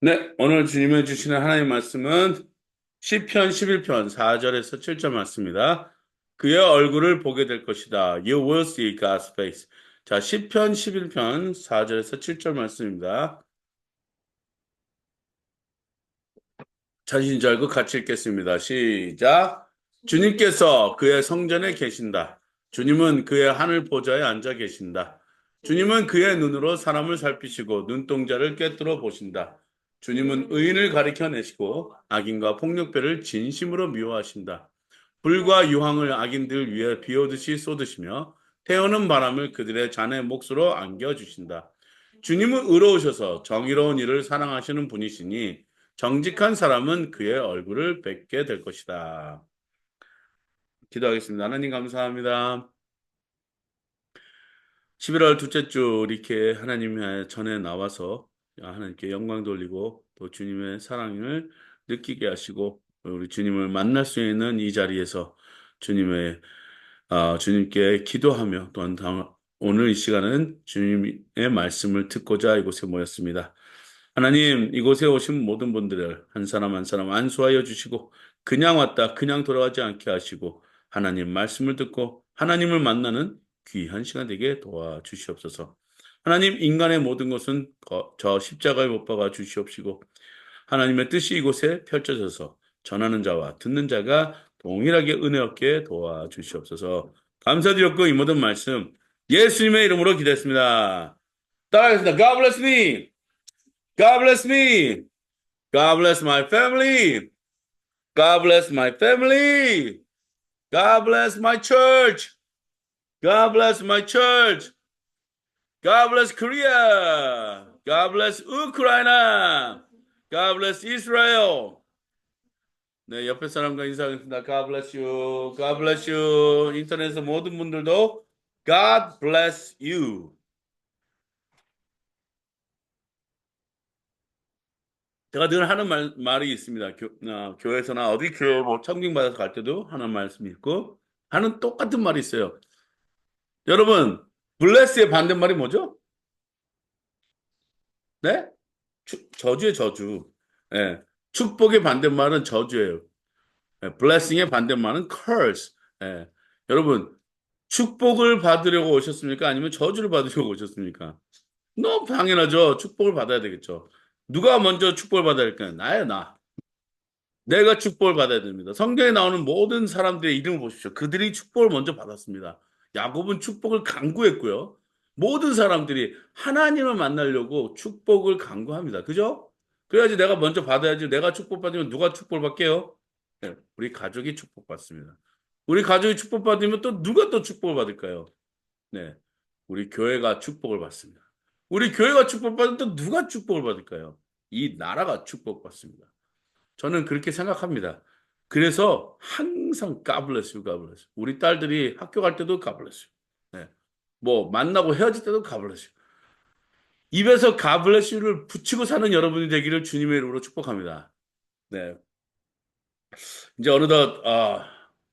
네, 오늘 주님의 주시는 하나님 말씀은 시편 11편 4절에서 7절 말씀입니다. 그의 얼굴을 보게 될 것이다. You will see God's face. 자, 시편 11편 4절에서 7절 말씀입니다. 자신 줄 알고 같이 읽겠습니다. 시작. 주님께서 그의 성전에 계신다. 주님은 그의 하늘 보좌에 앉아 계신다. 주님은 그의 눈으로 사람을 살피시고 눈동자를 꿰뚫어 보신다. 주님은 의인을 가리켜 내시고 악인과 폭력배를 진심으로 미워하신다. 불과 유황을 악인들 위에 비오듯이 쏟으시며 태우는 바람을 그들의 잔의 몫으로 안겨주신다. 주님은 의로우셔서 정의로운 일을 사랑하시는 분이시니 정직한 사람은 그의 얼굴을 뵙게 될 것이다. 기도하겠습니다. 하나님 감사합니다. 11월 둘째 주 이렇게 하나님의 전에 나와서 하나님께 영광 돌리고 또 주님의 사랑을 느끼게 하시고 우리 주님을 만날 수 있는 이 자리에서 주님의 주님께 기도하며 또한 오늘 이 시간은 주님의 말씀을 듣고자 이곳에 모였습니다. 하나님, 이곳에 오신 모든 분들을 한 사람 한 사람 안수하여 주시고, 그냥 왔다, 그냥 돌아가지 않게 하시고, 하나님 말씀을 듣고, 하나님을 만나는 귀한 시간 되게 도와주시옵소서. 하나님, 인간의 모든 것은 저 십자가에 못 박아 주시옵시고, 하나님의 뜻이 이곳에 펼쳐져서 전하는 자와 듣는 자가 동일하게 은혜 얻게 도와주시옵소서. 감사드렸고, 이 모든 말씀, 예수님의 이름으로 기도했습니다. 따라하겠습니다. God bless me. God bless me. God bless my family. God bless my family. God bless my church. God bless my church. God bless Korea. God bless Ukraine. God bless Israel. 네, 옆에 사람과 인사하겠습니다. God bless you. God bless you. 인터넷에서 모든 분들도 God bless you. 제가 늘 하는 말이 있습니다. 교회에서나 어디 교회 뭐 청빙받아서 갈 때도 하는 말씀이 있고 하는 똑같은 말이 있어요. 여러분, bless의 반대말이 뭐죠? 네? 저주의 저주. 예. 축복의 반대말은 저주예요. 예. blessing의 반대말은 curse. 예. 여러분, 축복을 받으려고 오셨습니까? 아니면 저주를 받으려고 오셨습니까? 너무 당연하죠. 축복을 받아야 되겠죠. 누가 먼저 축복을 받아야 될까요? 나예요, 나. 내가 축복을 받아야 됩니다. 성경에 나오는 모든 사람들의 이름을 보십시오. 그들이 축복을 먼저 받았습니다. 야곱은 축복을 강구했고요. 모든 사람들이 하나님을 만나려고 축복을 강구합니다. 그죠? 그래야지 내가 먼저 받아야지. 내가 축복받으면 누가 축복을 받게요? 네, 우리 가족이 축복받습니다. 우리 가족이 축복받으면 또 누가 또 축복을 받을까요? 네, 우리 교회가 축복을 받습니다. 우리 교회가 축복받으면 또 누가 축복을 받을까요? 이 나라가 축복받습니다. 저는 그렇게 생각합니다. 그래서 항상 God bless you, God bless you. 우리 딸들이 학교 갈 때도 God bless you. 네. 뭐 만나고 헤어질 때도 God bless you. 입에서 God bless you를 붙이고 사는 여러분이 되기를 주님의 이름으로 축복합니다. 네. 이제 어느덧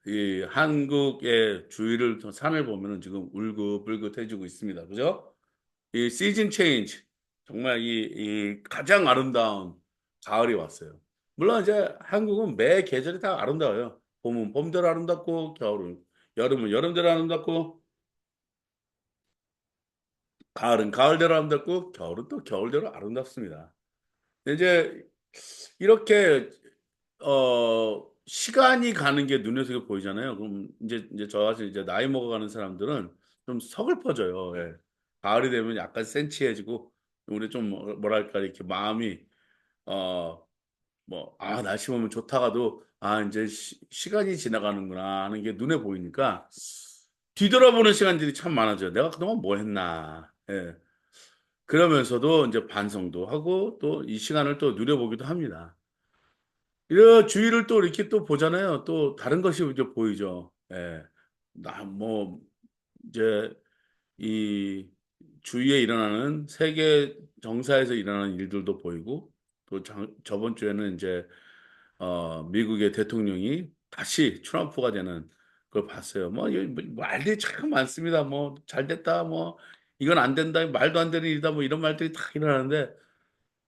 이 한국의 주위를 산을 보면은 지금 울긋불긋해지고 있습니다. 그죠? 이 시즌 체인지 정말 이 가장 아름다운 가을이 왔어요. 물론 이제 한국은 매 계절이 다 아름다워요. 봄은 봄대로 아름답고 겨울은 여름은 여름대로 아름답고 가을은 가을대로 아름답고 겨울은 또 겨울대로 아름답습니다. 근데 이제 이렇게 시간이 가는 게 눈에 보이잖아요. 그럼 이제 저같이 이제 나이 먹어가는 사람들은 좀 서글퍼져요. 예. 가을이 되면 약간 센치해지고 우리 좀 뭐랄까 이렇게 마음이 어 뭐 '아 날씨 보면 좋다가도 아 인제 시간이 지나가는구나.' 하는 게 눈에 보이니까 뒤돌아보는 시간들이 참 많아져요. '내가 그동안 뭐 했나.' 예. 그러면서도 인제 반성도 하고 또 이 시간을 또 누려보기도 합니다. 주위를 또 이렇게 또 보잖아요. 또 다른 것이 이제 보이죠. 예. 나 뭐 이제 이 주위에 일어나는 세계 정사에서 일어나는 일들도 보이고 또 저번 주에는 인제 미국의 대통령이 다시 트럼프가 되는 걸 봤어요. 뭐 이 뭐 말들이 참 많습니다. 뭐 "잘 됐다." 뭐 "이건 안 된다." "말도 안 되는 일이다." 뭐 이런 말들이 다 일어나는데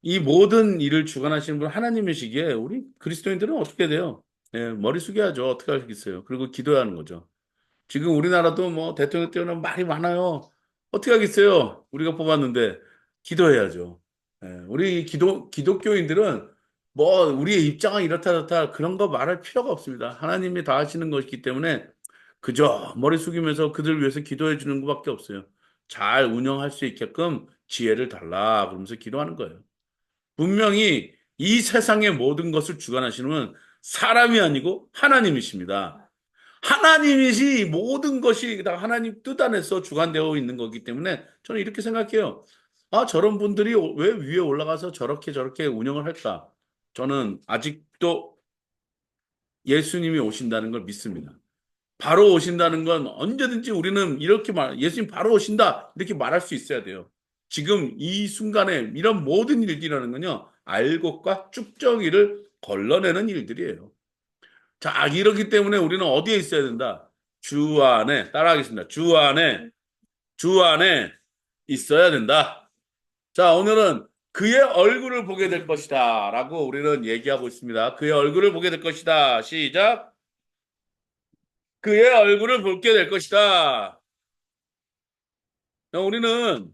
이 모든 일을 주관하시는 분 하나님이시기에 우리 그리스도인들은 어떻게 돼요? 예, 머리 숙여야죠. 어떻게 하겠어요? 그리고 기도해야 하는 거죠. 지금 우리나라도 뭐 대통령 때문에 말이 많아요. 어떻게 하겠어요? 우리가 뽑았는데 기도해야죠. 예, 우리 기독교인들은 뭐 우리의 입장은 이렇다 저렇다 그런 거 말할 필요가 없습니다. 하나님이 다 하시는 것이기 때문에 그저 머리 숙이면서 그들 위해서 기도해 주는 것밖에 없어요. 잘 운영할 수 있게끔 지혜를 달라 그러면서 기도하는 거예요. 분명히 이 세상의 모든 것을 주관하시는 분 사람이 아니고 하나님이십니다. 하나님이시 모든 것이 다 하나님 뜻 안에서 주관되어 있는 거기 때문에 저는 이렇게 생각해요. 아, 저런 분들이 왜 위에 올라가서 저렇게 저렇게 운영을 할까? 저는 아직도 예수님이 오신다는 걸 믿습니다. 바로 오신다는 건 언제든지 우리는 이렇게 예수님 바로 오신다. 이렇게 말할 수 있어야 돼요. 지금 이 순간에 이런 모든 일들이라는 건요, 알곡과 쭉정이를 걸러내는 일들이에요. 자, 이렇기 때문에 우리는 어디에 있어야 된다? 주 안에, 따라하겠습니다. 주 안에 있어야 된다. 자, 오늘은 그의 얼굴을 보게 될 것이다. 라고 우리는 얘기하고 있습니다. 그의 얼굴을 보게 될 것이다. 시작. 그의 얼굴을 보게 될 것이다. 우리는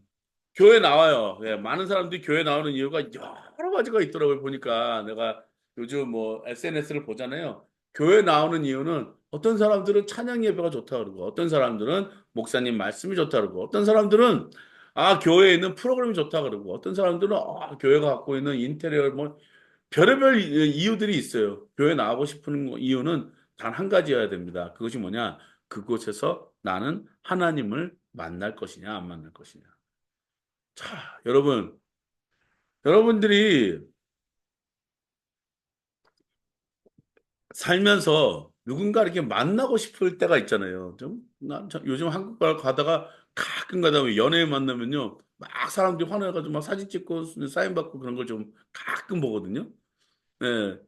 교회 나와요. 예, 많은 사람들이 교회 나오는 이유가 여러 가지가 있더라고요. 보니까 내가 요즘 뭐 SNS를 보잖아요. 교회 나오는 이유는 어떤 사람들은 찬양 예배가 좋다 그러고 어떤 사람들은 목사님 말씀이 좋다 그러고 어떤 사람들은 아 교회에 있는 프로그램이 좋다 그러고 어떤 사람들은 아 교회가 갖고 있는 인테리어 뭐 별의별 이유들이 있어요. 교회 나오고 싶은 이유는 단 한 가지여야 됩니다. 그것이 뭐냐? 그곳에서 나는 하나님을 만날 것이냐 안 만날 것이냐. 자, 여러분들이 살면서 누군가 이렇게 만나고 싶을 때가 있잖아요. 요즘 한국 가다가 가끔 가다가 연예인 만나면요. 막 사람들이 환호해가지고 막 사진 찍고 사인 받고 그런 걸 좀 가끔 보거든요. 네.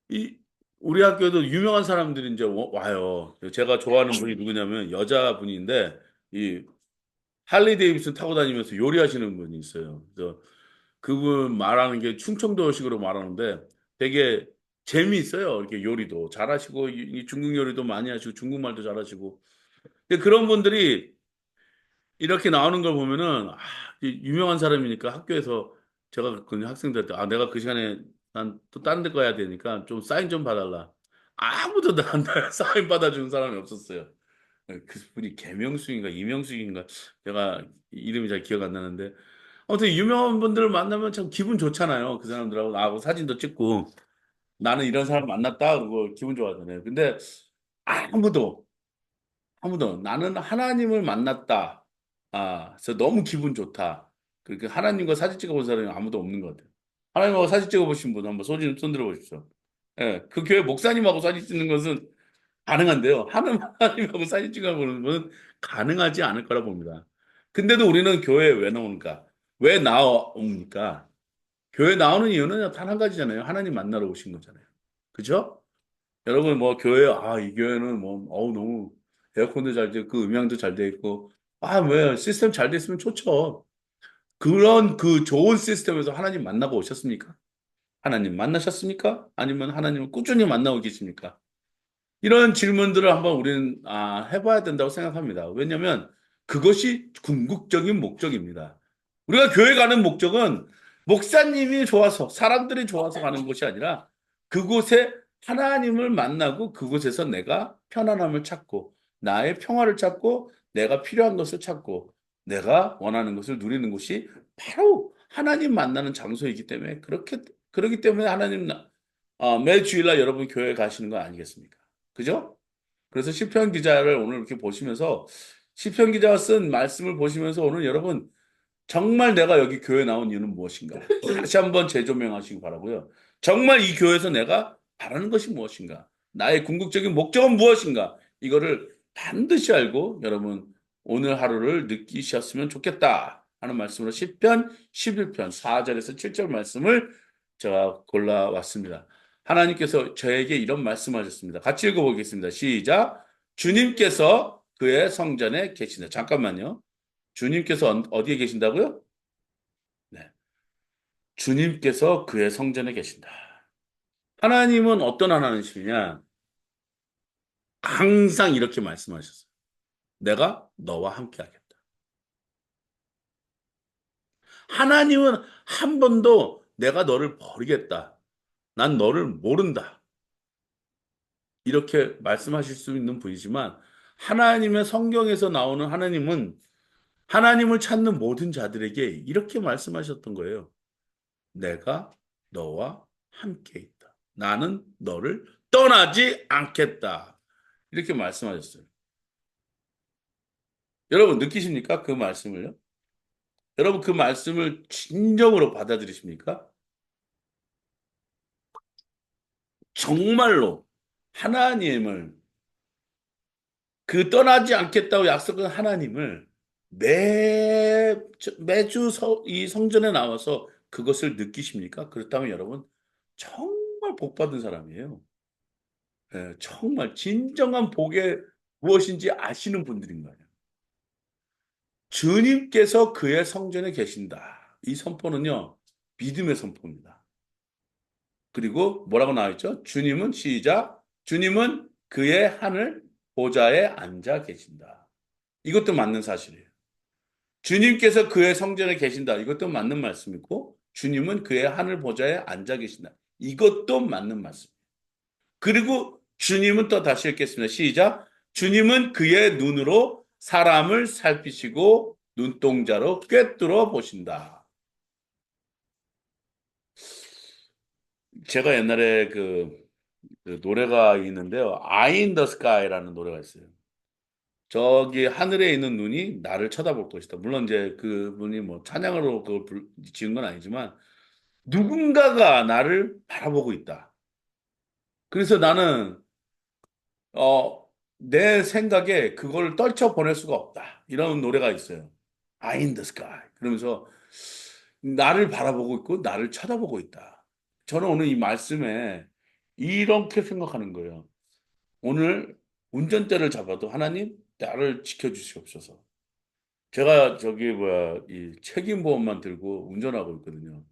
이, 우리 학교에도 유명한 사람들이 이제 와요. 제가 좋아하는 분이 누구냐면 여자분인데, 이 할리 데이비슨 타고 다니면서 요리하시는 분이 있어요. 그래서 그분 말하는 게 충청도식으로 말하는데 되게 재미있어요. 이렇게 요리도 잘하시고 이 중국 요리도 많이 하시고 중국말도 잘하시고. 근데 그런 분들이 이렇게 나오는 걸 보면은 이 유명한 사람이니까 학교에서 제가 그 학생들한테 내가 그 시간에 난 또 다른 데 가야 되니까 좀 사인 좀 봐달라. 아무도 나한테 사인 받아주는 사람이 없었어요. 그 분이 개명숙인가 이명숙인가 제가 이름이 잘 기억 안 나는데 아무튼 유명한 분들을 만나면 참 기분 좋잖아요. 그 사람들하고 나하고 사진도 찍고 나는 이런 사람 만났다 그러고 기분 좋아하잖아요. 근데 아무도 나는 하나님을 만났다. 그래서 너무 기분 좋다. 그렇게 하나님과 사진 찍어본 사람이 아무도 없는 것 같아요. 하나님하고 사진 찍어보신 분 한번 손 들어보십시오. 예, 그 교회 목사님하고 사진 찍는 것은 가능한데요. 하나님하고 사진 찍어보는 건 가능하지 않을 거라 봅니다. 근데도 우리는 교회에 왜 나오는가? 왜 나옵니까? 교회 나오는 이유는 단 한 가지잖아요. 하나님 만나러 오신 거잖아요. 그죠? 여러분, 뭐, 교회, 이 교회는 뭐, 너무 에어컨도 잘 돼 있고, 음향도 잘 돼 있고, 왜, 시스템 잘 돼 있으면 좋죠. 그런 그 좋은 시스템에서 하나님 만나고 오셨습니까? 하나님 만나셨습니까? 아니면 하나님을 꾸준히 만나고 계십니까? 이런 질문들을 한번 우리는 해봐야 된다고 생각합니다. 왜냐하면 그것이 궁극적인 목적입니다. 우리가 교회 가는 목적은 목사님이 좋아서 사람들이 좋아서 가는 것이 아니라 그곳에 하나님을 만나고 그곳에서 내가 편안함을 찾고 나의 평화를 찾고 내가 필요한 것을 찾고 내가 원하는 것을 누리는 곳이 바로 하나님 만나는 장소이기 때문에 그러기 때문에 하나님 매 주일날 여러분 교회 가시는 거 아니겠습니까? 그죠? 그래서 시편 기자를 오늘 이렇게 보시면서 시편 기자가 쓴 말씀을 보시면서 오늘 여러분 정말 내가 여기 교회 나온 이유는 무엇인가? 다시 한번 재조명하시기 바라고요. 정말 이 교회에서 내가 바라는 것이 무엇인가? 나의 궁극적인 목적은 무엇인가? 이거를 반드시 알고 여러분 오늘 하루를 느끼셨으면 좋겠다 하는 말씀으로 시편 11편 4절에서 7절 말씀을 제가 골라왔습니다. 하나님께서 저에게 이런 말씀하셨습니다. 같이 읽어보겠습니다. 시작. 주님께서 그의 성전에 계시네. 잠깐만요. 주님께서 어디에 계신다고요? 네. 주님께서 그의 성전에 계신다. 하나님은 어떤 하나님이시냐? 항상 이렇게 말씀하셨어요. 내가 너와 함께 하겠다. 하나님은 한 번도 내가 너를 버리겠다. 난 너를 모른다. 이렇게 말씀하실 수 있는 분이지만 하나님의 성경에서 나오는 하나님은 하나님을 찾는 모든 자들에게 이렇게 말씀하셨던 거예요. 내가 너와 함께 있다. 나는 너를 떠나지 않겠다. 이렇게 말씀하셨어요. 여러분 느끼십니까? 그 말씀을요? 여러분 그 말씀을 진정으로 받아들이십니까? 정말로 하나님을 그 떠나지 않겠다고 약속한 하나님을 매주 이 성전에 나와서 그것을 느끼십니까? 그렇다면 여러분 정말 복 받은 사람이에요. 예, 정말 진정한 복이 무엇인지 아시는 분들인 거예요. 주님께서 그의 성전에 계신다. 이 선포는요, 믿음의 선포입니다. 그리고 뭐라고 나와 있죠? 주님은 시작. 주님은 그의 하늘 보좌에 앉아 계신다. 이것도 맞는 사실이에요. 주님께서 그의 성전에 계신다. 이것도 맞는 말씀이고, 주님은 그의 하늘 보좌에 앉아 계신다. 이것도 맞는 말씀. 그리고 주님은 또 다시 읽겠습니다. 시작. 주님은 그의 눈으로 사람을 살피시고 눈동자로 꿰뚫어 보신다. 제가 옛날에 그 노래가 있는데요. Eye in the Sky라는 노래가 있어요. 저기 하늘에 있는 눈이 나를 쳐다볼 것이다. 물론 이제 그분이 뭐 찬양으로 그걸 지은 건 아니지만 누군가가 나를 바라보고 있다. 그래서 나는 내 생각에 그걸 떨쳐보낼 수가 없다. 이런 노래가 있어요. Eye in the sky. 그러면서 나를 바라보고 있고 나를 쳐다보고 있다. 저는 오늘 이 말씀에 이렇게 생각하는 거예요. 오늘 운전대를 잡아도 하나님 나를 지켜주시옵소서. 제가 저기 뭐야 이 책임보험만 들고 운전하고 있거든요.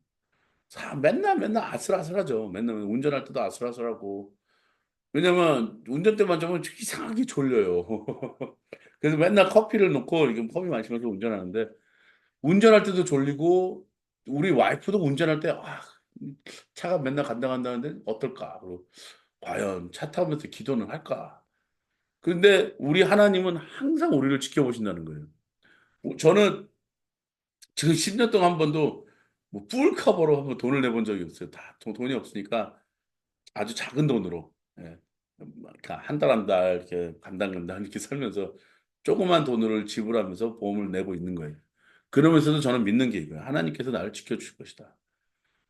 맨날 아슬아슬하죠. 맨날 운전할 때도 아슬아슬하고 왜냐면 운전대만 잡으면 이상하게 졸려요. 그래서 맨날 커피를 놓고 이렇게 커피 마시면서 운전하는데 운전할 때도 졸리고 우리 와이프도 운전할 때 차가 맨날 간다는데 어떨까? 그리고 과연 차 타면서 기도는 할까? 그런데 우리 하나님은 항상 우리를 지켜보신다는 거예요. 저는 지금 10년 동안 한 번도 뭐 풀커버로 한번 돈을 내본 적이 없어요. 다 돈이 없으니까 아주 작은 돈으로 예. 한 달 한 달 이렇게 간당간당 이렇게 살면서 조그만 돈을 지불하면서 보험을 내고 있는 거예요. 그러면서도 저는 믿는 게 이거예요. 하나님께서 나를 지켜주실 것이다.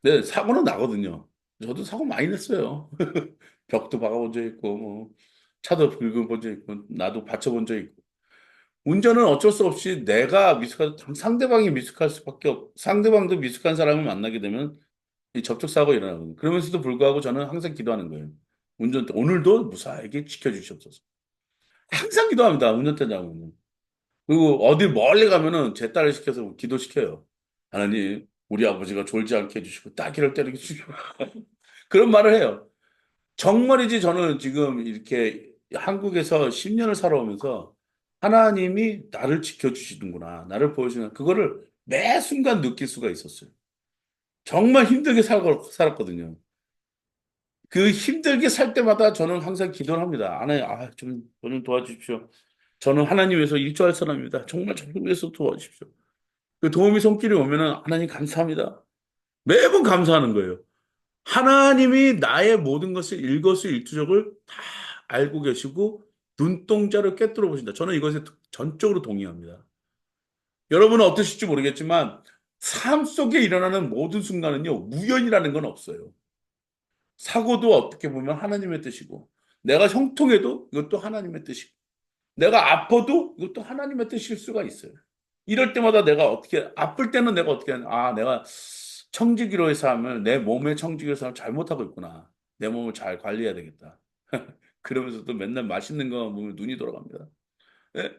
네, 사고는 나거든요. 저도 사고 많이 냈어요. 벽도 박아본 적 있고, 뭐, 차도 긁어본 적 있고, 나도 받쳐본 적 있고. 운전은 어쩔 수 없이 내가 상대방이 미숙할 수밖에 상대방도 미숙한 사람을 만나게 되면 이 접촉사고가 일어나거든요. 그러면서도 불구하고 저는 항상 기도하는 거예요. 운전대, 오늘도 무사하게 지켜주시옵소서. 항상 기도합니다. 운전대 잡으면. 그리고 어디 멀리 가면은 제 딸을 시켜서 기도시켜요. 하나님, 우리 아버지가 졸지 않게 해주시고, 따귀를 때리게 해주시고. 그런 말을 해요. 정말이지 저는 지금 이렇게 한국에서 10년을 살아오면서 하나님이 나를 지켜주시는구나. 나를 보여주는, 그거를 매 순간 느낄 수가 있었어요. 정말 힘들게 살았거든요. 그 힘들게 살 때마다 저는 항상 기도를 합니다. 하나님, 저는 도와주십시오. 저는 하나님 위해서 일조할 사람입니다. 정말 저를 위해서 도와주십시오. 그 도움이 손길이 오면은 하나님 감사합니다. 매번 감사하는 거예요. 하나님이 나의 모든 것을 일거수일투족을 다 알고 계시고 눈동자를 꿰뚫어 보신다. 저는 이것에 전적으로 동의합니다. 여러분은 어떠실지 모르겠지만 삶 속에 일어나는 모든 순간은요, 우연이라는 건 없어요. 사고도 어떻게 보면 하나님의 뜻이고, 내가 형통해도 이것도 하나님의 뜻이고, 내가 아파도 이것도 하나님의 뜻일 수가 있어요. 이럴 때마다 내가 어떻게, 아플 때는 내가 어떻게 하냐. 내가 청지기로의 삶을, 내 몸의 청지기로의 삶을 잘못하고 있구나. 내 몸을 잘 관리해야 되겠다. 그러면서 또 맨날 맛있는 거 먹으면 눈이 돌아갑니다. 예?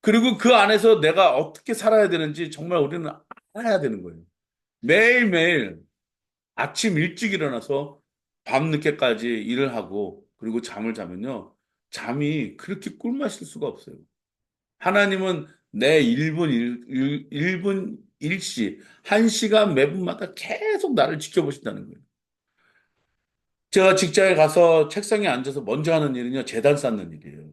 그리고 그 안에서 내가 어떻게 살아야 되는지 정말 우리는 알아야 되는 거예요. 매일매일 아침 일찍 일어나서 밤늦게까지 일을 하고 그리고 잠을 자면요. 잠이 그렇게 꿀맛일 수가 없어요. 하나님은 내 1분 1분 일시 1시간 매 분마다 계속 나를 지켜보신다는 거예요. 제가 직장에 가서 책상에 앉아서 먼저 하는 일은요, 제단 쌓는 일이에요.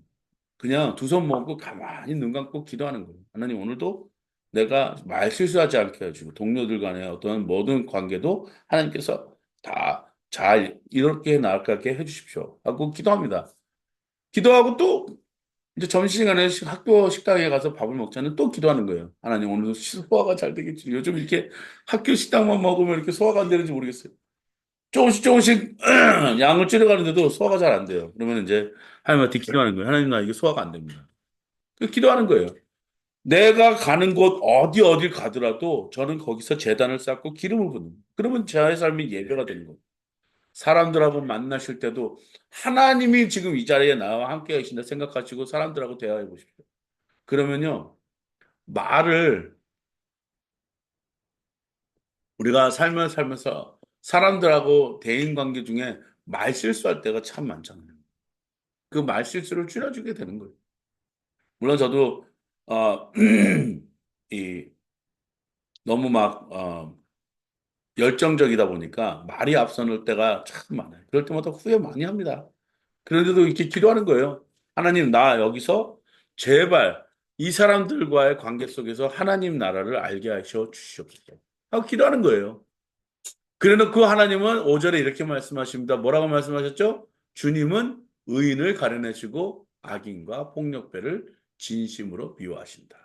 그냥 두 손 모으고 가만히 눈 감고 기도하는 거예요. 하나님 오늘도 내가 말 실수하지 않게 해주고 동료들 간의 어떤 모든 관계도 하나님께서 다 잘 이렇게 나아가게 해주십시오. 하고 기도합니다. 기도하고 또 이제 점심시간에 학교 식당에 가서 밥을 먹자는 또 기도하는 거예요. 하나님 오늘도 소화가 잘 되겠지. 요즘 이렇게 학교 식당만 먹으면 이렇게 소화가 안 되는지 모르겠어요. 조금씩 조금씩 양을 줄여가는데도 소화가 잘 안 돼요. 그러면 이제 하나님한테 기도하는 거예요. 하나님 나 이게 소화가 안 됩니다. 기도하는 거예요. 내가 가는 곳 어딜 가더라도 저는 거기서 제단을 쌓고 기름을 붓는 거예요. 그러면 제 삶이 예배가 되는 거예요. 사람들하고 만나실 때도 하나님이 지금 이 자리에 나와 함께 계신다 생각하시고 사람들하고 대화해 보십시오. 그러면요, 말을 우리가 살면서 사람들하고 대인 관계 중에 말 실수할 때가 참 많잖아요. 그 말 실수를 줄여주게 되는 거예요. 물론 저도 어, 이 너무 막 열정적이다 보니까 말이 앞서는 때가 참 많아요. 그럴 때마다 후회 많이 합니다. 그런데도 이렇게 기도하는 거예요. 하나님, 나 여기서 제발 이 사람들과의 관계 속에서 하나님 나라를 알게 하셔 주시옵소서. 하고 기도하는 거예요. 그래놓고 하나님은 5절에 이렇게 말씀하십니다. 뭐라고 말씀하셨죠? 주님은 의인을 가려내시고 악인과 폭력배를 진심으로 미워하신다.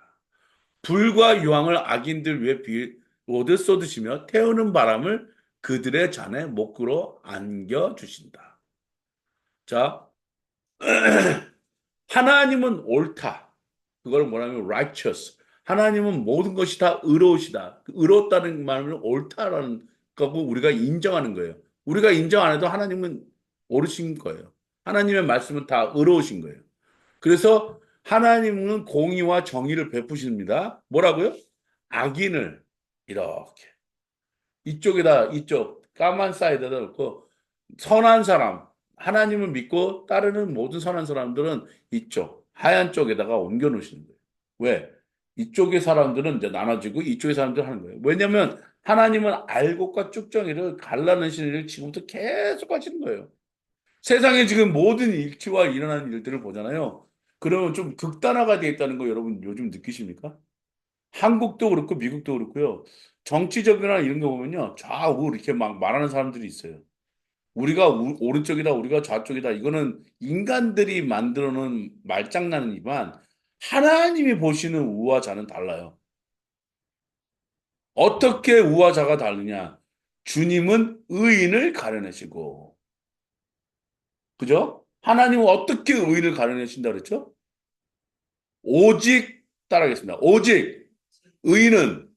불과 유황을 악인들 위해 모두 쏟으시며 태우는 바람을 그들의 잔에 목구로 안겨주신다. 자, 하나님은 옳다. 그걸 뭐냐면 righteous. 하나님은 모든 것이 다 의로우시다. 의롭다는 말은 옳다라는 거고 우리가 인정하는 거예요. 우리가 인정 안 해도 하나님은 옳으신 거예요. 하나님의 말씀은 다 의로우신 거예요. 그래서 하나님은 공의와 정의를 베푸십니다. 뭐라고요? 악인을 이렇게 이쪽 까만 사이드에다 놓고 선한 사람 하나님을 믿고 따르는 모든 선한 사람들은 이쪽 하얀 쪽에다가 옮겨 놓으시는 거예요. 왜? 이쪽의 사람들은 이제 나눠지고 이쪽의 사람들 하는 거예요. 왜냐하면 하나님은 알곡과 쭉정이를 갈라내시는 일을 지금부터 계속 하시는 거예요. 세상에 지금 모든 일치와 일어나는 일들을 보잖아요. 그러면 좀 극단화가 되어 있다는 거 여러분 요즘 느끼십니까? 한국도 그렇고 미국도 그렇고요. 정치적이나 이런 거 보면요. 좌우 이렇게 막 말하는 사람들이 있어요. 우리가 오른쪽이다, 우리가 좌쪽이다. 이거는 인간들이 만들어 놓은 말장난이지만 하나님이 보시는 우와 좌는 달라요. 어떻게 우와 좌가 다르냐? 주님은 의인을 가려내시고, 그죠? 하나님은 어떻게 의인을 가려내신다 그랬죠? 오직 따라하겠습니다. 오직 의인은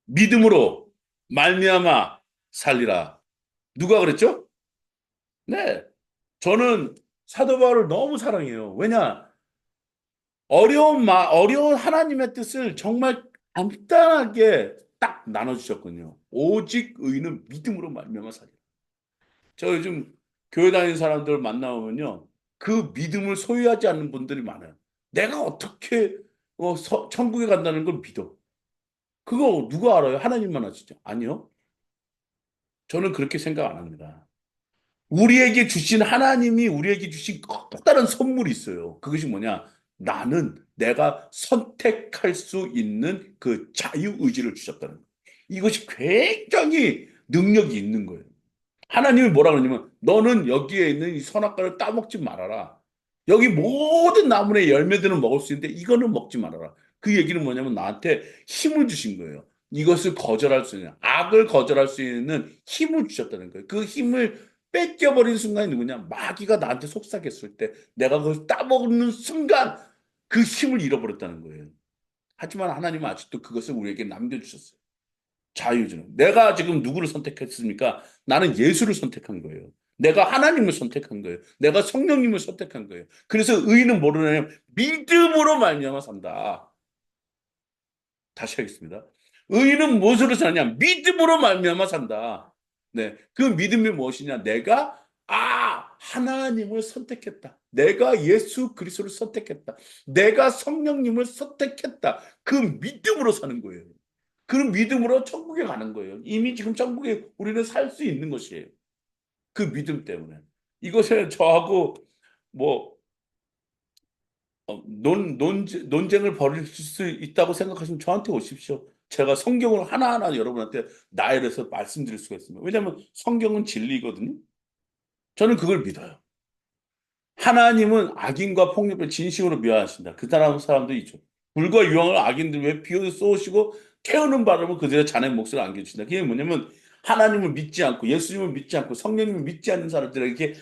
믿음으로 말미암아 살리라. 누가 그랬죠? 네. 저는 사도 바울을 너무 사랑해요. 왜냐? 어려운 하나님의 뜻을 정말 간단하게 딱 나눠주셨거든요. 오직 의인은 믿음으로 말미암아 살리라. 저 요즘 교회 다니는 사람들 만나보면요. 그 믿음을 소유하지 않는 분들이 많아요. 내가 어떻게 천국에 간다는 걸 믿어. 그거 누가 알아요? 하나님만 아시죠? 아니요. 저는 그렇게 생각 안 합니다. 우리에게 주신 하나님이 우리에게 주신 또 다른 선물이 있어요. 그것이 뭐냐? 나는 내가 선택할 수 있는 그 자유의지를 주셨다는 거예요. 이것이 굉장히 능력이 있는 거예요. 하나님이 뭐라 그러냐면 너는 여기에 있는 이 선악과를 따먹지 말아라. 여기 모든 나무의 열매들은 먹을 수 있는데 이거는 먹지 말아라. 그 얘기는 뭐냐면 나한테 힘을 주신 거예요. 이것을 거절할 수 있는 악을 거절할 수 있는 힘을 주셨다는 거예요. 그 힘을 뺏겨버린 순간이 누구냐? 마귀가 나한테 속삭였을 때 내가 그걸 따먹는 순간 그 힘을 잃어버렸다는 거예요. 하지만 하나님은 아직도 그것을 우리에게 남겨주셨어요. 자유주는. 내가 지금 누구를 선택했습니까? 나는 예수를 선택한 거예요. 내가 하나님을 선택한 거예요. 내가 성령님을 선택한 거예요. 그래서 의인은 뭐냐면 믿음으로 말미암아 산다. 다시 하겠습니다. 의인은 무엇으로 사냐? 믿음으로 말미암아 산다. 네. 그 믿음이 무엇이냐? 하나님을 선택했다. 내가 예수 그리스도를 선택했다. 내가 성령님을 선택했다. 그 믿음으로 사는 거예요. 그 믿음으로 천국에 가는 거예요. 이미 지금 천국에 우리는 살 수 있는 것이에요. 그 믿음 때문에. 이것에 저하고 뭐 논쟁을 벌일 수 있다고 생각하시면 저한테 오십시오. 제가 성경을 하나하나 여러분한테 나열해서 말씀드릴 수가 있습니다. 왜냐하면 성경은 진리거든요. 저는 그걸 믿어요. 하나님은 악인과 폭력을 진심으로 묘하신다. 그 사람도 있죠. 불과 유황을 악인들 왜 비오듯 쏘시고 태우는 바람을 그들의 잔의 몫을 안겨주신다. 그게 뭐냐면 하나님을 믿지 않고 예수님을 믿지 않고 성령님을 믿지 않는 사람들에게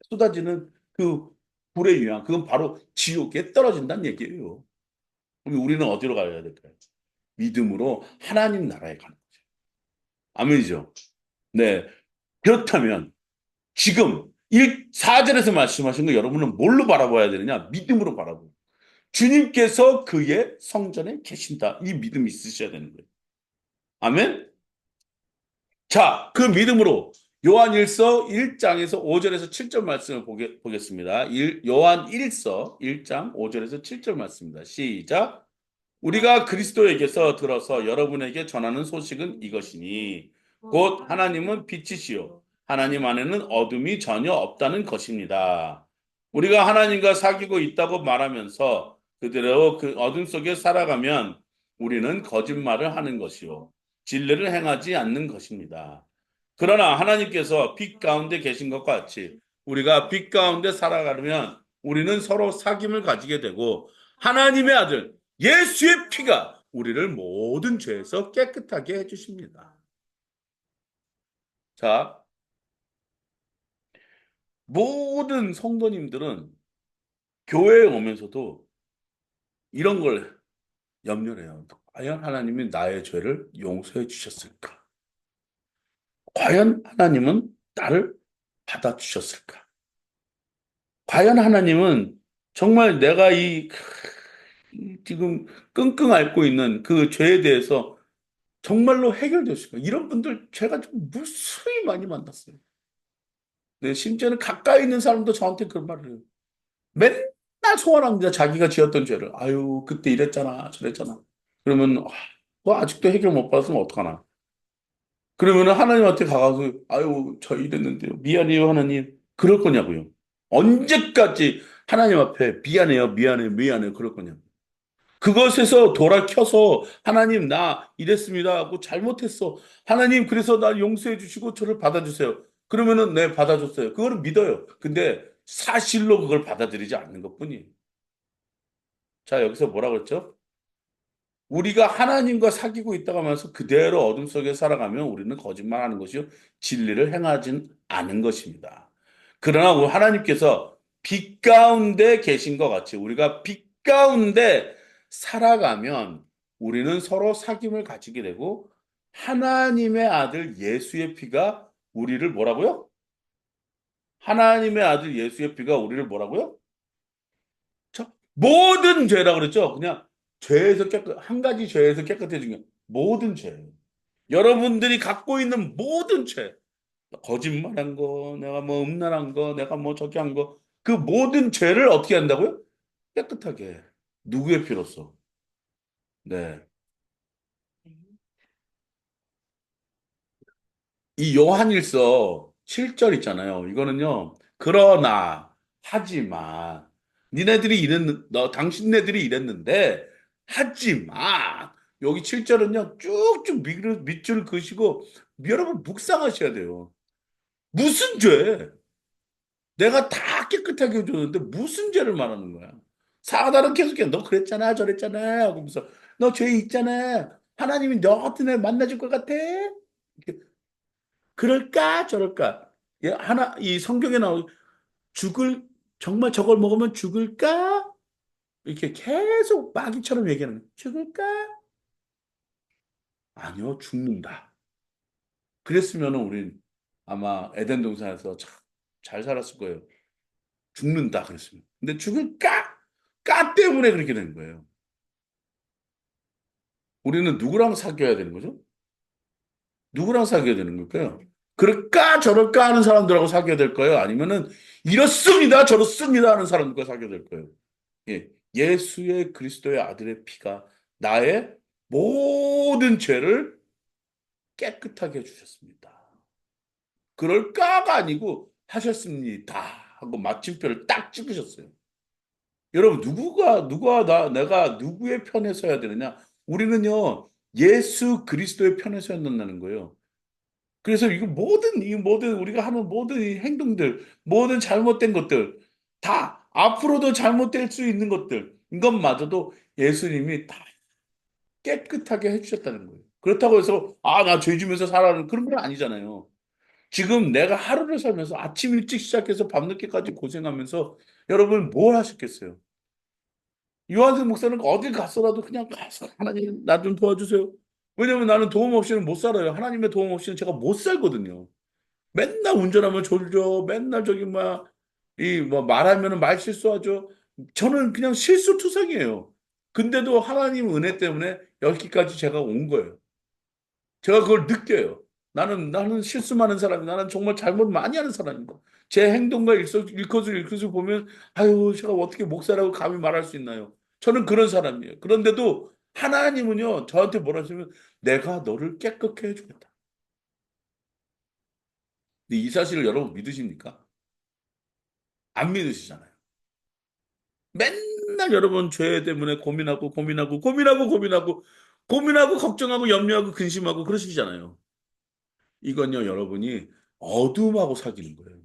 쏟아지는 그 불의 유황, 그건 바로 지옥에 떨어진다는 얘기예요. 그럼 우리는 어디로 가야 될까요? 믿음으로 하나님 나라에 가는 거죠. 아멘이죠. 네. 그렇다면 지금 4절에서 말씀하신 거 여러분은 뭘로 바라봐야 되느냐? 믿음으로 바라보고. 주님께서 그의 성전에 계신다. 이 믿음이 있으셔야 되는 거예요. 아멘? 자, 그 믿음으로 요한 1서 1장에서 5절에서 7절 말씀을 보겠습니다. 요한 1서 1장 5절에서 7절 말씀입니다. 시작. 우리가 그리스도에게서 들어서 여러분에게 전하는 소식은 이것이니 곧 하나님은 빛이시요 하나님 안에는 어둠이 전혀 없다는 것입니다. 우리가 하나님과 사귀고 있다고 말하면서 그대로 그 어둠 속에 살아가면 우리는 거짓말을 하는 것이요 진리를 행하지 않는 것입니다. 그러나 하나님께서 빛 가운데 계신 것 같이 우리가 빛 가운데 살아가려면 우리는 서로 사귐을 가지게 되고 하나님의 아들 예수의 피가 우리를 모든 죄에서 깨끗하게 해주십니다. 자, 모든 성도님들은 교회에 오면서도 이런 걸 염려를 해요. 과연 하나님이 나의 죄를 용서해 주셨을까? 과연 하나님은 나를 받아주셨을까? 과연 하나님은 정말 내가 지금 끙끙 앓고 있는 그 죄에 대해서 정말로 해결됐을까? 이런 분들 제가 좀 무수히 많이 만났어요. 네, 심지어는 가까이 있는 사람도 저한테 그런 말을 해요. 맨날 소원합니다. 자기가 지었던 죄를. 아유, 그때 이랬잖아, 저랬잖아. 그러면, 뭐 아직도 해결 못 받았으면 어떡하나. 그러면 하나님한테 가서, 아유, 저 이랬는데요. 미안해요, 하나님. 그럴 거냐고요. 언제까지 하나님 앞에 미안해요, 미안해요, 미안해요. 그럴 거냐고. 그것에서 돌아켜서 하나님 나 이랬습니다 하고 잘못했어. 하나님 그래서 날 용서해 주시고 저를 받아주세요. 그러면은 네 받아줬어요. 그거는 믿어요. 근데 사실로 그걸 받아들이지 않는 것뿐이에요. 자 여기서 뭐라 그랬죠? 우리가 하나님과 사귀고 있다고 하면서 그대로 어둠 속에 살아가면 우리는 거짓말하는 것이요 진리를 행하진 않은 것입니다. 그러나 하나님께서 빛 가운데 계신 것 같이 우리가 빛 가운데 살아가면 우리는 서로 사귐을 가지게 되고 하나님의 아들 예수의 피가 우리를 뭐라고요? 하나님의 아들 예수의 피가 우리를 뭐라고요? 모든 죄라 그랬죠. 그냥 한 가지 죄에서 깨끗해진 게 모든 죄. 여러분들이 갖고 있는 모든 죄. 거짓말한 거, 내가 뭐 음란한 거, 내가 뭐 저기 한 거, 그 모든 죄를 어떻게 한다고요? 깨끗하게. 누구의 피로써? 네. 이 요한일서 7절 있잖아요. 이거는요. 그러나 하지만 니네들이 당신네들이 이랬는데 하지만 여기 7절은요. 쭉쭉 밑줄 그시고 여러분 묵상하셔야 돼요. 무슨 죄? 내가 다 깨끗하게 해줬는데 무슨 죄를 말하는 거야? 사단은 계속해 너 그랬잖아 저랬잖아 하면서 너 죄 있잖아. 하나님이 너 같은 애 만나줄 것 같아? 그럴까 저럴까? 이 성경에 나오 죽을 정말 저걸 먹으면 죽을까? 이렇게 계속 마귀처럼 얘기하는 거예요. 죽을까? 아니요, 죽는다. 그랬으면 우린 아마 에덴 동산에서 참 잘 살았을 거예요. 죽는다 그랬으면. 근데 죽을까? 까 때문에 그렇게 되는 거예요. 우리는 누구랑 사귀어야 되는 거죠? 누구랑 사귀어야 되는 걸까요? 그럴까 저럴까 하는 사람들하고 사귀어야 될 거예요? 아니면은 이렇습니다 저렇습니다 하는 사람들과 사귀어야 될 거예요? 예, 예수의 그리스도의 아들의 피가 나의 모든 죄를 깨끗하게 해주셨습니다. 그럴까가 아니고 하셨습니다 하고 마침표를 딱 찍으셨어요. 여러분 누가 내가 누구의 편에 서야 되느냐? 우리는요 예수 그리스도의 편에 서야 된다는 거예요. 그래서 이 모든 우리가 하는 모든 이 행동들, 모든 잘못된 것들, 다 앞으로도 잘못될 수 있는 것들, 이것마저도 예수님이 다 깨끗하게 해주셨다는 거예요. 그렇다고 해서, 아, 나 죄 지면서 살아는 그런 건 아니잖아요. 지금 내가 하루를 살면서 아침 일찍 시작해서 밤늦게까지 고생하면서 여러분 뭘 하셨겠어요? 요한승 목사는 어딜 갔어라도 그냥 가서 하나님 나 좀 도와주세요. 왜냐면 나는 도움 없이는 못 살아요. 하나님의 도움 없이는 제가 못 살거든요. 맨날 운전하면 졸죠. 맨날 저기 뭐 말하면은 말 실수하죠. 저는 그냥 실수투성이에요. 근데도 하나님 은혜 때문에 여기까지 제가 온 거예요. 제가 그걸 느껴요. 나는 실수 많은 사람이 나는 정말 잘못 많이 하는 사람입니다. 제 행동과 일거수 보면 아유 제가 어떻게 목사라고 감히 말할 수 있나요? 저는 그런 사람이에요. 그런데도 하나님은요 저한테 뭐라 하시면 내가 너를 깨끗게 해주겠다. 근데 이 사실을 여러분 믿으십니까? 안 믿으시잖아요. 맨날 여러분 죄 때문에 고민하고 걱정하고 염려하고 근심하고 그러시잖아요. 이건요 여러분이 어둠하고 사귀는 거예요.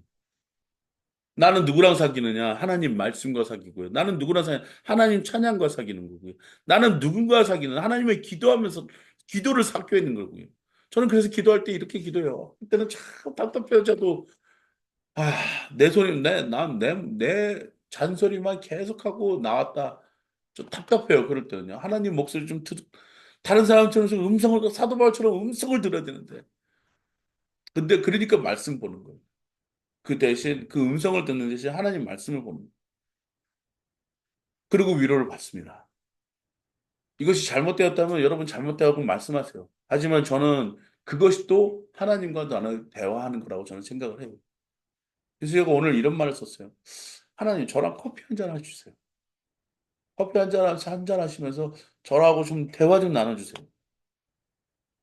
나는 누구랑 사귀느냐? 하나님 말씀과 사귀고요. 나는 누구랑 하나님 찬양과 사귀는 거고요. 나는 누군가 사귀는 하나님의 기도하면서 기도를 섞여 있는 거고요. 저는 그래서 기도할 때 이렇게 기도해요. 그때는 참 답답해요. 저도 내 소리 내 잔소리만 계속하고 나왔다. 좀 답답해요. 그럴 때는요. 하나님 목소리 좀 다른 사람처럼 좀 사도 바울처럼 음성을 들어야 되는데. 근데 그러니까 말씀 보는 거예요. 그 대신 그 음성을 듣는 대신 하나님 말씀을 보는 거예요. 그리고 위로를 받습니다. 이것이 잘못되었다면 여러분 잘못되었고 말씀하세요. 하지만 저는 그것이 또 하나님과 나는 대화하는 거라고 저는 생각을 해요. 그래서 제가 오늘 이런 말을 썼어요. 하나님 저랑 커피 한 잔 해주세요. 커피 한 잔 하시면서 저하고 좀 대화 좀 나눠주세요.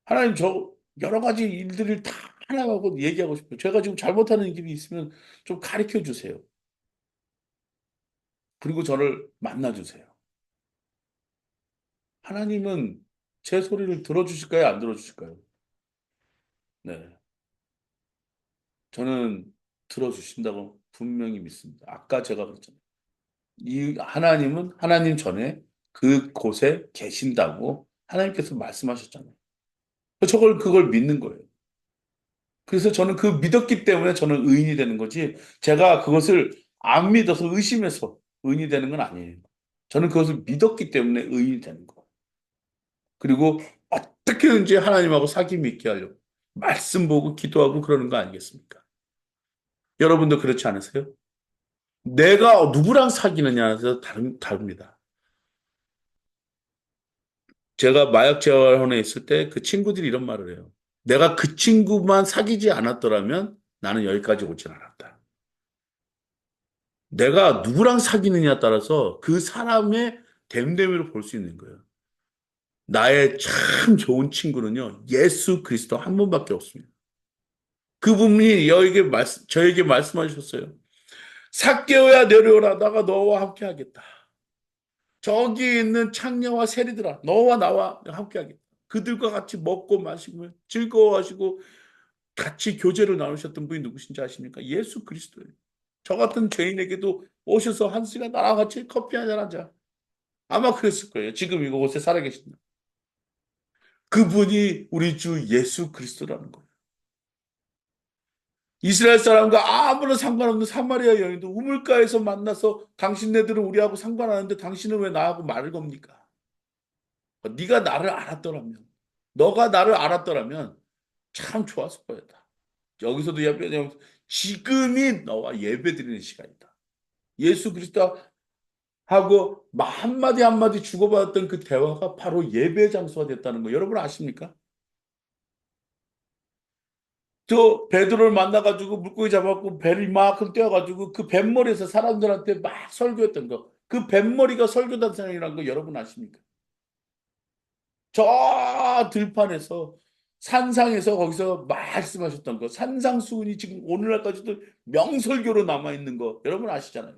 하나님 저 여러 가지 일들을 다 하나하고 얘기하고 싶어요. 제가 지금 잘못하는 길이 있으면 좀 가르쳐 주세요. 그리고 저를 만나 주세요. 하나님은 제 소리를 들어주실까요? 안 들어주실까요? 네. 저는 들어주신다고 분명히 믿습니다. 아까 제가 그랬잖아요. 이 하나님은 하나님 전에 그곳에 계신다고 하나님께서 말씀하셨잖아요. 그걸 믿는 거예요. 그래서 저는 그 믿었기 때문에 저는 의인이 되는 거지. 제가 그것을 안 믿어서 의심해서 의인이 되는 건 아니에요. 저는 그것을 믿었기 때문에 의인이 되는 거예요. 그리고 어떻게든지 하나님하고 사귐이 있게 하려고 말씀 보고 기도하고 그러는 거 아니겠습니까? 여러분도 그렇지 않으세요? 내가 누구랑 사귀느냐에서 다릅니다. 제가 마약 재활원에 있을 때 그 친구들이 이런 말을 해요. 내가 그 친구만 사귀지 않았더라면 나는 여기까지 오진 않았다. 내가 누구랑 사귀느냐에 따라서 그 사람의 됨됨이를 볼 수 있는 거예요. 나의 참 좋은 친구는요, 예수 그리스도 한 분밖에 없습니다. 그분이 저에게 말씀하셨어요. 삭개오야 내려오라. 나가 너와 함께 하겠다. 저기 있는 창녀와 세리들아, 너와 나와 함께 하겠다. 그들과 같이 먹고 마시고 즐거워하시고 같이 교제를 나누셨던 분이 누구신지 아십니까? 예수 그리스도예요. 저 같은 죄인에게도 오셔서 한 시간 나랑 같이 커피 한잔 하자. 아마 그랬을 거예요. 지금 이곳에 살아계신다. 그분이 우리 주 예수 그리스도라는 거예요. 이스라엘 사람과 아무런 상관없는 사마리아 여인도 우물가에서 만나서 당신네들은 우리하고 상관하는데 당신은 왜 나하고 말을 겁니까? 네가 나를 알았더라면, 너가 나를 알았더라면 참 좋았을 거였다. 여기서도 예배, 지금이 너와 예배드리는 시간이다. 예수 그리스도하고 한마디 한마디 주고받았던 그 대화가 바로 예배 장소가 됐다는 거 여러분 아십니까? 저 베드로를 만나가지고 물고기 잡았고 배를 이만큼 떼어가지고 그 뱃머리에서 사람들한테 막 설교했던 거. 그 뱃머리가 설교단장이라는 거 여러분 아십니까? 저 들판에서 산상에서 거기서 말씀하셨던 거. 산상수훈이 지금 오늘날까지도 명설교로 남아있는 거 여러분 아시잖아요.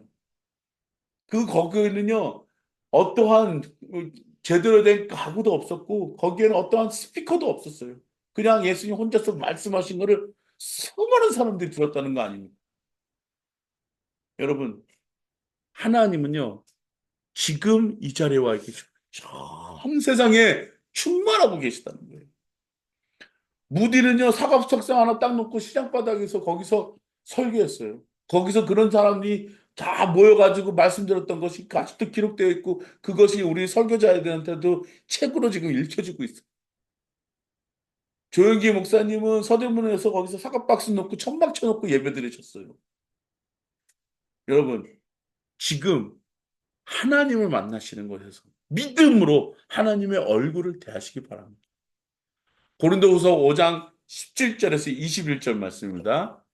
그 거기에는요 어떠한 제대로 된 가구도 없었고 거기에는 어떠한 스피커도 없었어요. 그냥 예수님 혼자서 말씀하신 거를 수많은 사람들이 들었다는 거 아닙니까? 여러분 하나님은요 지금 이 자리에 와 계시고 전 세상에 충만하고 계시다는 거예요. 무디는요 사각석상 하나 딱 놓고 시장 바닥에서 거기서 설교했어요. 거기서 그런 사람이 다 모여가지고 말씀드렸던 것이 아직도 기록되어 있고 그것이 우리 설교자들한테도 책으로 지금 읽혀지고 있어요. 조영기 목사님은 서대문에서 거기서 사각박스 놓고 천막 쳐놓고 예배 드리셨어요. 여러분 지금 하나님을 만나시는 것에서 믿음으로 하나님의 얼굴을 대하시기 바랍니다. 고린도후서 5장 17절에서 21절 말씀입니다.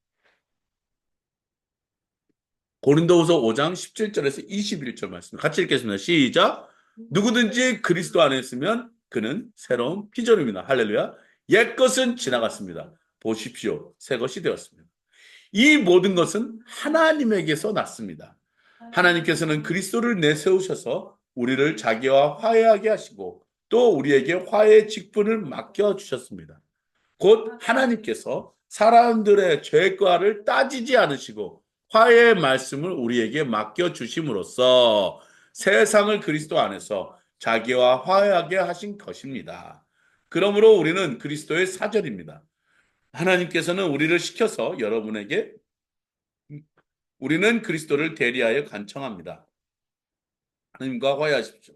고린도후서 5장 17절에서 21절 말씀 같이 읽겠습니다. 시작. 누구든지 그리스도 안에 있으면 그는 새로운 피조물입니다. 할렐루야. 옛것은 지나갔습니다. 보십시오. 새 것이 되었습니다. 이 모든 것은 하나님에게서 났습니다. 하나님께서는 그리스도를 내세우셔서 우리를 자기와 화해하게 하시고 또 우리에게 화해의 직분을 맡겨주셨습니다. 곧 하나님께서 사람들의 죄과를 따지지 않으시고 화해의 말씀을 우리에게 맡겨주심으로써 세상을 그리스도 안에서 자기와 화해하게 하신 것입니다. 그러므로 우리는 그리스도의 사절입니다. 하나님께서는 우리를 시켜서 여러분에게 우리는 그리스도를 대리하여 간청합니다. 하나님과 화해하십시오.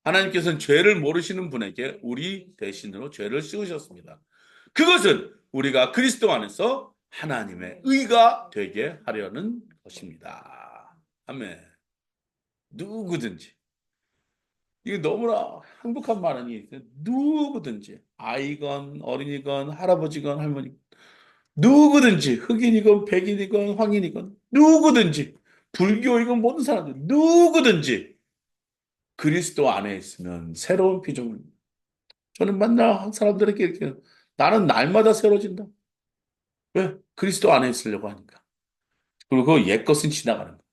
하나님께서는 죄를 모르시는 분에게 우리 대신으로 죄를 씌우셨습니다. 그것은 우리가 그리스도 안에서 하나님의 의가 되게 하려는 것입니다. 아멘. 누구든지. 이게 너무나 행복한 말은 누구든지 아이건 어린이건 할아버지건 할머니 누구든지 흑인이건 백인이건 황인이건 누구든지 불교이건 모든 사람들 누구든지 그리스도 안에 있으면 새로운 피조물입니다. 저는 맨날 사람들에게 이렇게 나는 날마다 새로워진다. 왜? 그리스도 안에 있으려고 하니까. 그리고 그 옛것은 지나가는 거.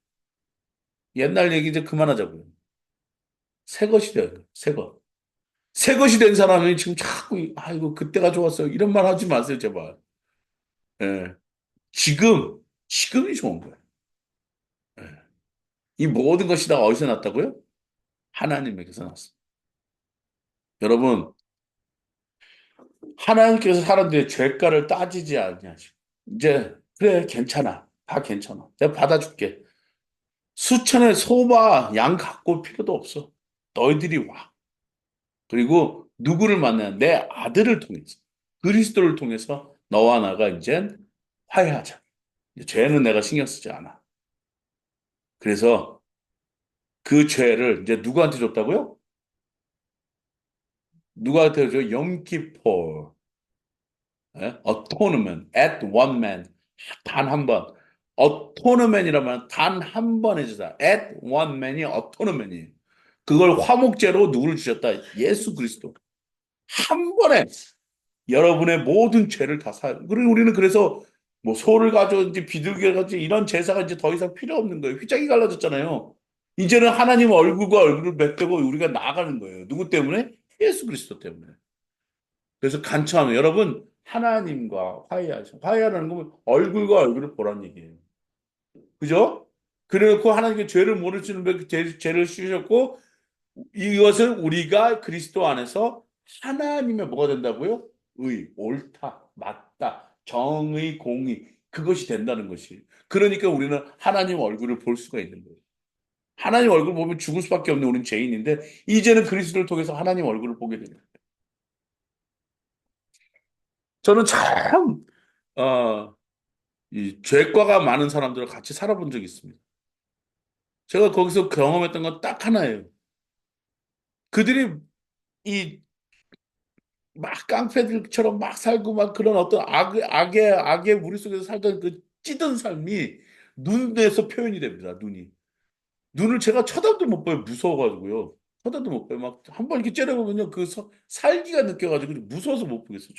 옛날 얘기 이제 그만하자고요. 새 것이 되어야 돼요. 새 것. 새 것이 된 사람이 지금 자꾸 아이고 그때가 좋았어요. 이런 말 하지 마세요, 제발. 예. 지금이 좋은 거예요. 예. 이 모든 것이 다 어디서 났다고요? 하나님에게서 났어요. 여러분, 하나님께서 사람들의 죄가를 따지지 않냐죠. 이제 그래 괜찮아. 다 괜찮아. 내가 받아줄게. 수천의 소와 양 갖고 올 필요도 없어. 너희들이 와. 그리고 누구를 만나냐? 내 아들을 통해서. 그리스도를 통해서 너와 나가 이제 화해하자. 이제 죄는 내가 신경 쓰지 않아. 그래서 그 죄를 이제 누구한테 줬다고요? 누구한테 줘? 염키포. 예? Atonement at one man. 단 한 번. Atonement이라면 단 한 번의 제사. At one man이 atonement이에요. 그걸 화목제로 누구를 주셨다? 예수 그리스도. 한 번에 여러분의 모든 죄를 다 그리고 우리는 그래서 뭐 소를 가져오든지 비둘기를 가져오든지 이런 제사가 이제 더 이상 필요 없는 거예요. 휘장이 갈라졌잖아요. 이제는 하나님 얼굴과 얼굴을 맺고 우리가 나아가는 거예요. 누구 때문에? 예수 그리스도 때문에. 그래서 간청하면 여러분 하나님과 화해하죠. 화해하는 건 얼굴과 얼굴을 보라는 얘기예요. 그죠? 그래놓고 하나님께 죄를 모르시는 분 죄를 씌우셨고 이것을 우리가 그리스도 안에서 하나님의 뭐가 된다고요? 옳다, 맞다, 정의, 공의 그것이 된다는 것이. 그러니까 우리는 하나님 얼굴을 볼 수가 있는 거예요. 하나님 얼굴 보면 죽을 수밖에 없는 우리는 죄인인데 이제는 그리스도를 통해서 하나님 얼굴을 보게 됩니다. 저는 참 이 죄과가 많은 사람들과 같이 살아본 적이 있습니다. 제가 거기서 경험했던 건 딱 하나예요. 그들이 이 막 깡패들처럼 막 살고 막 그런 어떤 악의 무리 속에서 살던 그 찌든 삶이 눈에서 표현이 됩니다. 눈이. 눈을 제가 쳐다도 못 봐요. 무서워가지고요. 쳐다도 못 봐요. 막 한 번 이렇게 째려보면요. 그 살기가 느껴가지고 무서워서 못 보겠어요.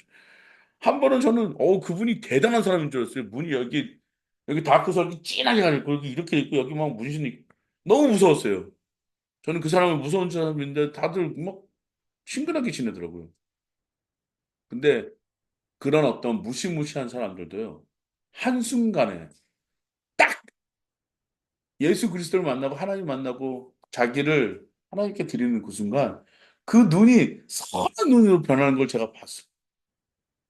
한 번은 저는 그분이 대단한 사람인 줄 알았어요. 문이 여기 다크서클이 진하게 가지고 여기 이렇게 있고 여기 막 문신이 있고 너무 무서웠어요. 저는 그 사람을 무서운 사람인데 다들 막 친근하게 지내더라고요. 근데 그런 어떤 무시무시한 사람들도요. 한순간에 딱 예수 그리스도를 만나고 하나님 만나고 자기를 하나님께 드리는 그 순간 그 눈이 선한 눈으로 변하는 걸 제가 봤어요.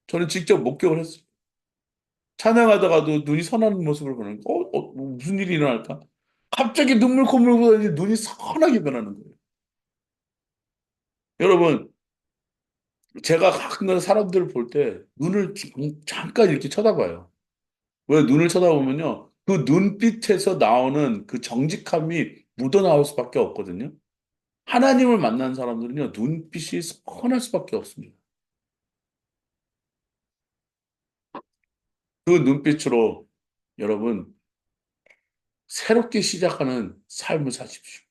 저는 직접 목격을 했어요. 찬양하다가도 눈이 선한 모습으로 변하는 거. 뭐 무슨 일이 일어날까? 갑자기 눈물 콧물 보더니 눈이 선하게 변하는 거예요. 여러분, 제가 가끔 사람들을 볼 때 눈을 잠깐 이렇게 쳐다봐요. 왜 눈을 쳐다보면요. 그 눈빛에서 나오는 그 정직함이 묻어나올 수밖에 없거든요. 하나님을 만난 사람들은요, 눈빛이 선할 수밖에 없습니다. 그 눈빛으로 여러분, 새롭게 시작하는 삶을 사십시오.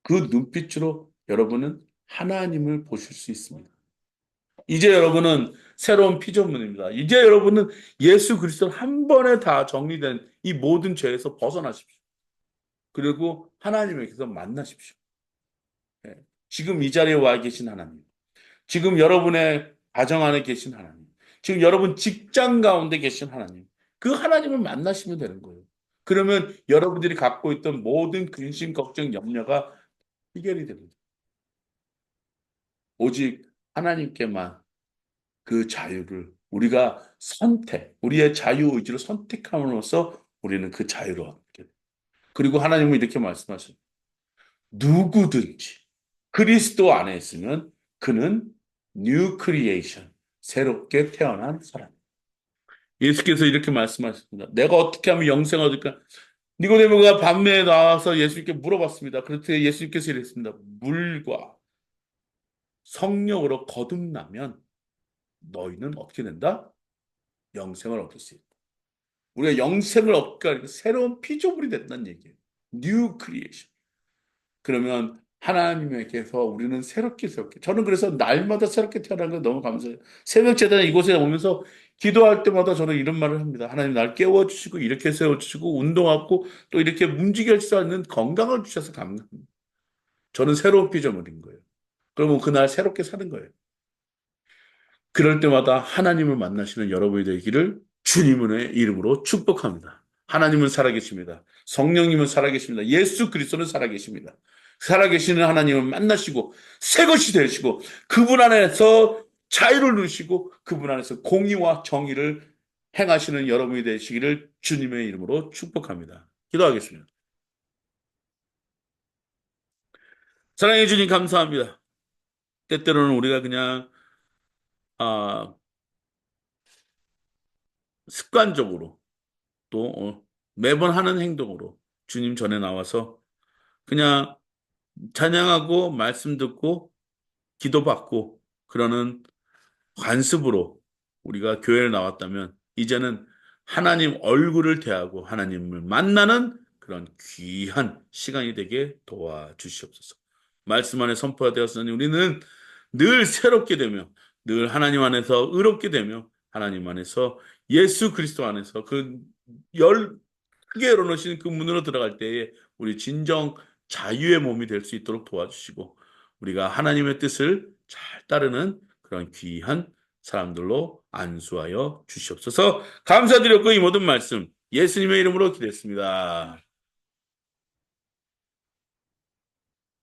그 눈빛으로 여러분은 하나님을 보실 수 있습니다. 이제 여러분은 새로운 피조물입니다. 이제 여러분은 예수 그리스도 한 번에 다 정리된 이 모든 죄에서 벗어나십시오. 그리고 하나님에게서 만나십시오. 예. 지금 이 자리에 와 계신 하나님. 지금 여러분의 가정 안에 계신 하나님. 지금 여러분 직장 가운데 계신 하나님. 그 하나님을 만나시면 되는 거예요. 그러면 여러분들이 갖고 있던 모든 근심, 걱정, 염려가 해결이 됩니다. 오직 하나님께만 그 자유를 우리가 우리의 자유 의지로 선택함으로써 우리는 그 자유를 얻게 돼요. 그리고 하나님은 이렇게 말씀하셔요. 누구든지 그리스도 안에 있으면 그는 new creation, 새롭게 태어난 사람. 예수께서 이렇게 말씀하셨습니다. 내가 어떻게 하면 영생을 얻을까? 니고데모가 밤에 나와서 예수님께 물어봤습니다. 그랬더니 예수님께서 이랬습니다. 물과 성령으로 거듭나면 너희는 어떻게 된다? 영생을 얻을 수 있다. 우리가 영생을 얻게 하니까 새로운 피조물이 된다는 얘기예요. New creation. 그러면 하나님에게서 우리는 새롭게. 저는 그래서 날마다 새롭게 태어나는 게 너무 감사해요. 새벽 재단에 이곳에 오면서 기도할 때마다 저는 이런 말을 합니다. 하나님 날 깨워주시고 이렇게 세워주시고 운동하고 또 이렇게 움직일 수 있는 건강을 주셔서 감사합니다. 저는 새로운 피조물인 거예요. 그러면 그날 새롭게 사는 거예요. 그럴 때마다 하나님을 만나시는 여러분이 되기를 주님의 이름으로 축복합니다. 하나님은 살아계십니다. 성령님은 살아계십니다. 예수 그리스도는 살아계십니다. 살아계시는 하나님을 만나시고 새 것이 되시고 그분 안에서 자유를 누리시고 그분 안에서 공의와 정의를 행하시는 여러분이 되시기를 주님의 이름으로 축복합니다. 기도하겠습니다. 사랑해 주님 감사합니다. 때때로는 우리가 그냥 아, 습관적으로 또 매번 하는 행동으로 주님 전에 나와서 그냥 찬양하고 말씀 듣고 기도받고 그러는 관습으로 우리가 교회를 나왔다면 이제는 하나님 얼굴을 대하고 하나님을 만나는 그런 귀한 시간이 되게 도와주시옵소서. 말씀 안에 선포가 되었으니 우리는 늘 새롭게 되며 늘 하나님 안에서 의롭게 되며 하나님 안에서 예수 그리스도 안에서 크게 열어놓으신 그 문으로 들어갈 때에 우리 진정 자유의 몸이 될 수 있도록 도와주시고 우리가 하나님의 뜻을 잘 따르는 그런 귀한 사람들로 안수하여 주시옵소서. 감사드렸고 이 모든 말씀 예수님의 이름으로 기도했습니다.